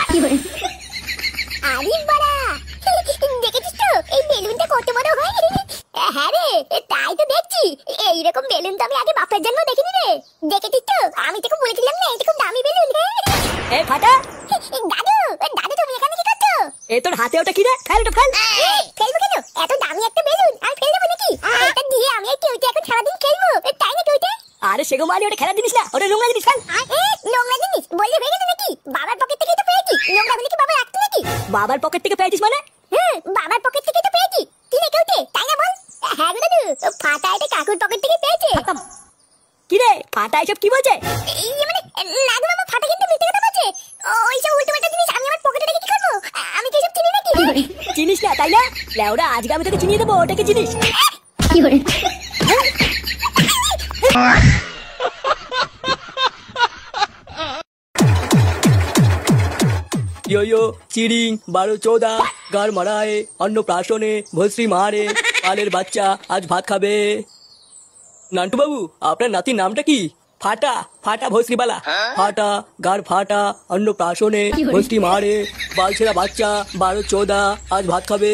আরে বাড়া, দেখেছিস তো এই বেলুনটা কত বড় হয়? হ্যাঁ রে, তাই তো দেখছি। এইরকম বেলুন তো আমি আগে বাপের জন্ম দেখিনি রে। দেখেছিস তো, আমি তোকে বলেছিলাম না এটা খুব দামি বেলুন। এই ফাটা, দাদু, দাদু তুমি এখানে কি করছো? এই তোর হাতে ওটা কি রে? ফেল তো ফেল। ফেলবো কেন? এত দামি একটা বেলুন আর ফেল দেবো নাকি? এটা দিয়ে আমি একটু এখন সারাদিন খেলবো, তাই না তুই? আরে সেগো মানি, ওটা খেলার জিনিস না, ওটা নোংরা জিনিস। ফেল। নোংরা জিনিস বললে হয়ে গেছে নাকি? বাবার পকেট থেকে তো পেয়েছি, নোংরা হলে কি বাবা রাখতো নাকি? বাবার পকেট থেকে পেয়েছিস মানে? বাবার পকেট থেকে তো পেয়েছি। কি রে কেউতে, তাই না বল? হ্যাঁ গো দাদু, ফাটা এটা কাকুর পকেট থেকে পেয়েছে। কি রে ফাটা, এসব কি বলছে? মানে না গো বাবা, ফাটা কিন্তু মিথ্যে কথা বলছে। ওইসব উল্টোপাল্টা জিনিস আমি আমার পকেটে রেখে কি করবো? আমি কি এসব চিনি নাকি? চিনিস না তাই না? লেওরা আজকে আমি তোকে চিনিয়ে দেবো ওটা কি জিনিস। কি করে? यो यो চিরিং 12-14 গার মারায় অন্নপ্রাশনে ভস্রী মারে পালের বাচ্চা আজ ভাত খাবে। নান্টু বাবু, আপনার নাতির নামটা কি? ফাটা, ফাটা ভস্রীবালা। ফাটা গার ফাটা অন্নপ্রাশনে ভস্রী মারে বালছেরা বাচ্চা 12-14 আজ ভাত খাবে।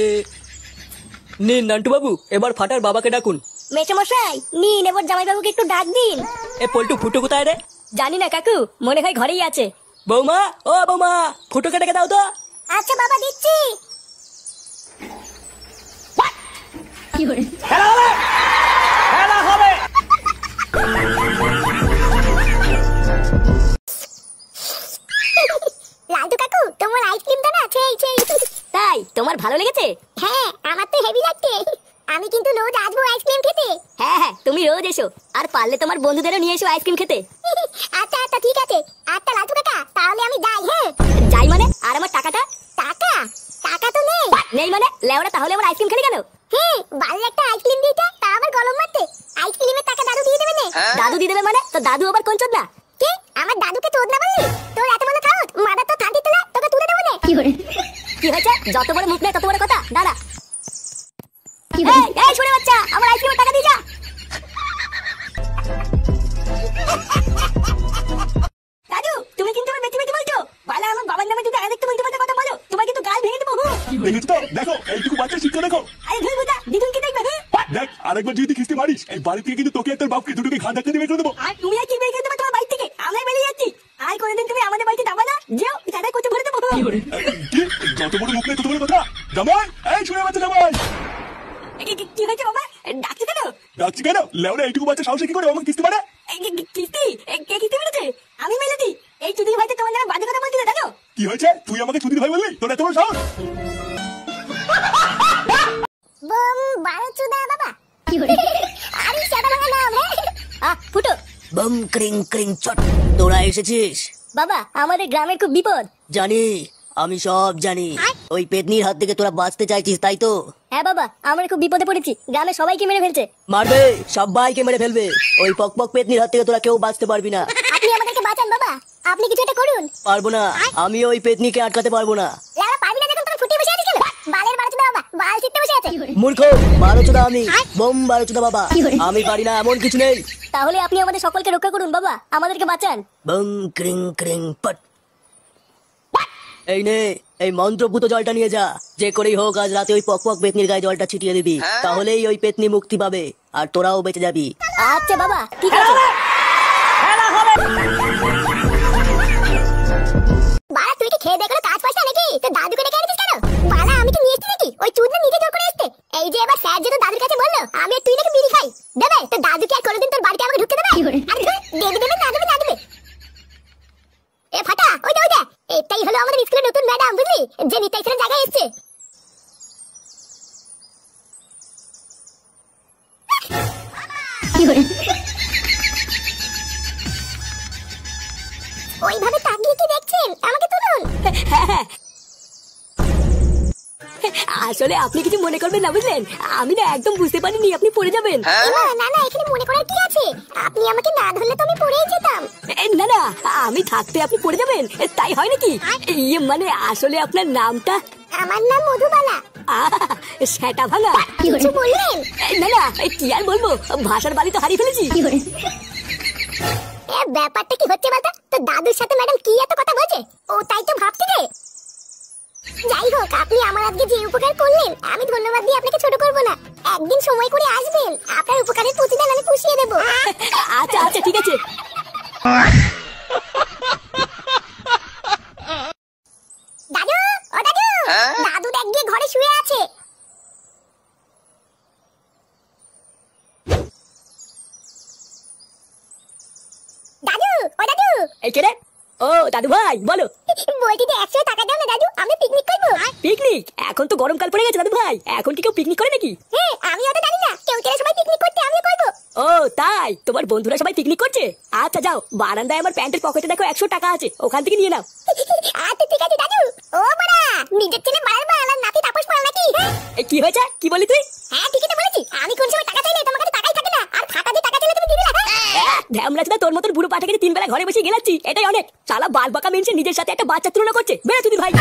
নিন নান্টু বাবু, এবার ফাটার বাবাকে ডাকুন। মেশামশাই নিন, এবার জামাইবাবুকে একটু ডাক দিন। এ পল্টু ফুটো কোথায় রে? জানি না কাকু, মনে হয় ঘরেই আছে। বৌমা, ও বৌমা, ফুটোকে ডেকে দাও তো। আচ্ছা বাবা, দিচ্ছি। খেলা হবে, খেলা হবে। লালটু কাকু, তোমার আইসক্রিমটা না সেই সেই। তাই তোমার ভালো লেগেছে? হ্যাঁ, আমার তো হেভি লাগছে। আমি কিন্তু রোজ আসবো আইসক্রিম খেতে। হ্যাঁ হ্যাঁ, তুমি রোজ এসো, আর পারলে তোমার বন্ধুদেরও নিয়ে এসো আইসক্রিম খেতে। আচ্ছা আচ্ছা ঠিক আছে। আচ্ছা লালটু কাকা, তাহলে আমি যাই। হ্যাঁ যাই মানে? আর আমার টাকাটা? টাকা? টাকা তো নেই। নেই মানে? লেওরা তাহলে আমার আইসক্রিম খেলে কেন? হ্যাঁ, বাড়ির একটা আইসক্রিম দিতে, তা আবার গরম মারতে। আইসক্রিমের টাকা দাদু দিয়ে দেবে না? দাদু দিয়ে দেবে মানে? তো দাদু আবার কোন চোদ না? কি? আমার দাদুকে চোদ না বললি? তোর এত বড় কাউট, মাদার তো থান্তি তোলা, তোকে তুলে দেবো না। কি হয়েছে? যত বড় মুখ নেই তত বড় কথা। দাঁড়া। এই শুনে বাচ্চা, আমার আইসক্রিমের টাকা দিয়ে যা। দাদু, তুমি কিন্তু আমার বেঁচে বেঁচে বলছো। বালা, আমার বাবার নামে যদি আরেকটু বলতে বলতে কথা বলো, তোমার কিন্তু গাল ভেঙে দেবো। দেখেছো তো? দেখো এইটুকু বাচ্চা শিক্ষা দেখো। আরে ধুই বুদা, দিদুন কি দেখবে? দেখ, আরেকবার যদি খিস্তি মারিস, এই বাড়ি থেকে কিন্তু তোকে আর তোর বাপকে দুটোকে ঘাট ধাক্কা দিয়ে বের করে দেবো। আর তুমি আর কি বের করে দেবে তোমার বাড়ি থেকে? আমরা বেরিয়ে যাচ্ছি। আর কোনোদিন তুমি আমাদের বাড়িতে যাবে না। যেও, দাদা কত ভরে দেবো। কি? যত বড় মুখ নেই তত বড় কথা। জামাই, এই শুনে বাচ্চা জামাই। কি হয়েছে বাবা? ডাকছি কেন? ডাকছি কেন? লেওরা এইটুকু বাচ্চা সাহসে কি করে আমাকে কিস্তি মারে? কিস্তি? কে কিস্তি মেরেছে? আমি মেরেছি। এই চুদির ভাইতে তোমার নামে বাজে কথা বলছিল, জানো? কি হয়েছে? তুই আমাকে চুদির ভাই বললি? তোর এত বড় সাহস? বম বারোচুদা বাবা। কি হলো? আরে সাদা ভাঙা নাম রে। ফুটো। বম ক্রিং ক্রিং চট, তোরা এসেছিস? বাবা, আমাদের গ্রামের খুব বিপদ। জানি, আমি সব জানি। ওই পেতনির হাত থেকে তোরা বাঁচতে চাইছিস তাই তো? হ্যাঁ বাবা, আমরা খুব বিপদে পড়েছি। গ্রামে সবাইকে মেরে ফেলছে। মারবে, সবাইকে মেরে ফেলবে। ওই পকপক পেতনির হাত থেকে তোরা কেউ বাঁচতে পারবি না। আপনি আমাদেরকে বাঁচান বাবা, আপনি কিছু একটা করুন। পারবো না, আমি ওই পেতনিকে আটকাতে পারবো না। লালা পারবি না যখন তোর ফুটে বসে আছিস কেন? বালের বারোচুদা বাবা, বাল চিত্তে বসে আছে। মূর্খ, বারোচোদা আমি, বোম বারোচোদা বাবা। আমি পারি না এমন কিছু নেই। তাহলে আপনি আমাদের সকলকে রক্ষা করুন বাবা, আমাদেরকে বাঁচান। বম ক্রিং ক্রিং পট। এই নে, এই মন্ত্রভূত জলটা নিয়ে যা। যে করেই হোক আজ রাতে ওই পকপক পেতনির গায়ে জলটা ছিটিয়ে দিবি, তাহলেই ওই পেতনি মুক্তি পাবে আর তোরাও বেঁচে যাবি। আচ্ছা বাবা, ঠিক আছে। বালা, তুই কি খেয়ে দেখো কাজ পাস না নাকি? তো দাদুকে ডেকে এনেছিস কেন? বালা, আমি কি নিয়ে এসেছি নাকি? ওই চুদনা নিজে জোর করে এসেছে। এই যে এবার স্যার যে তোর দাদুর কাছে বললো আমি আর তুই নাকি বিড়ি খাই, দেবে তো দাদুকে আর কোনোদিন তোর বাড়িতে আমাকে ঢুকতে দেবে? আরে দেবে দেবে, না দেবে না দেবে। এ ফাটা, ওই দে ওই দে, এটাই হলো আমাদের স্কুলের নতুন ম্যাডাম, বুঝলি? যে নিতাই স্যারের জায়গায় এসেছে। ওইভাবে তাকিয়ে কি দেখছেন? আমাকে তুলুন। আসলে আপনি কিছু মনে করবেন না, বুঝলেন? আমি না একদম বুঝতে পারিনি আপনি পড়ে যাবেন। না না, এখানে মনে করার কি আছে? আপনি আমাকে না ধরলে তো আমি পড়েই যেতাম। না না, আমি থাকতে আপনি পড়ে যাবেন তাই হয় নাকি? ইয়ে মানে আসলে আপনার নামটা? আমার নাম মধুবালা। সেটা ভাঙা। কিছু বললেন? না না, কি আর বলবো, ভাষার বাড়ি তো হারিয়ে ফেলেছি। এ ব্যাপারটা কি হচ্ছে বলতো? তো দাদুর সাথে ম্যাডাম কি এত কথা বলছে? ও তাই তো ভাবছি রে। যাই হোক, আপনি আমার আজকে যে উপকার করলেন আমি ধন্যবাদ দিয়ে আপনাকে ছোট করব না। একদিন সময় করে আসবেন, আপনার উপকারের প্রতিদান আমি পুষিয়ে দেব। আচ্ছা আচ্ছা ঠিক আছে। দাদু, ও দাদু, দাদু দেখ গিয়ে ঘরে শুয়ে আছে। দাদু, ও দাদু। এই কে রে? ও দাদু ভাই বলো। বলছি যে 100 টাকা দাও না দাদু, আমরা পিকনিক করব। পিকনিক? এখন তো গরমকাল পড়ে গেছে দাদু ভাই, এখন কি কেউ পিকনিক করে নাকি? হ্যাঁ, আমি অত জানি না, কেউ কেউ সবাই পিকনিক করতে, আমিও করব। ও তাই? তোমার বন্ধুরা সবাই পিকনিক করছে? আচ্ছা যাও, বারান্দায় আমার প্যান্টের পকেটে দেখো 100 টাকা আছে, ওখান থেকে নিয়ে নাও। আচ্ছা ঠিক আছে দাদু। ও বড়া, নিজের ছেলে বাড়ার বাল আর নাতি তাপস পাল নাকি? এই কি হয়েছে? কি বলি তুই? হ্যাঁ ঠিকই তো বলেছি, আমি কোন সময় টাকা চাইলে তোমার কাছে টাকাই থাকে না, আর ফাঁকা দিয়ে টাকা চাইলে তুমি দিয়ে দিলা। ধ্যামরাজদা, তোর মতন বুড়ো পাঠাকে 3 বেলা ঘরে বসে গেলাচ্ছি, এটাই অনেক। শালা বাল বাঁকা মেনছে নিজের সাথে একটা বাচ্চা তুলনা করছে। বেরো তুই ভাই।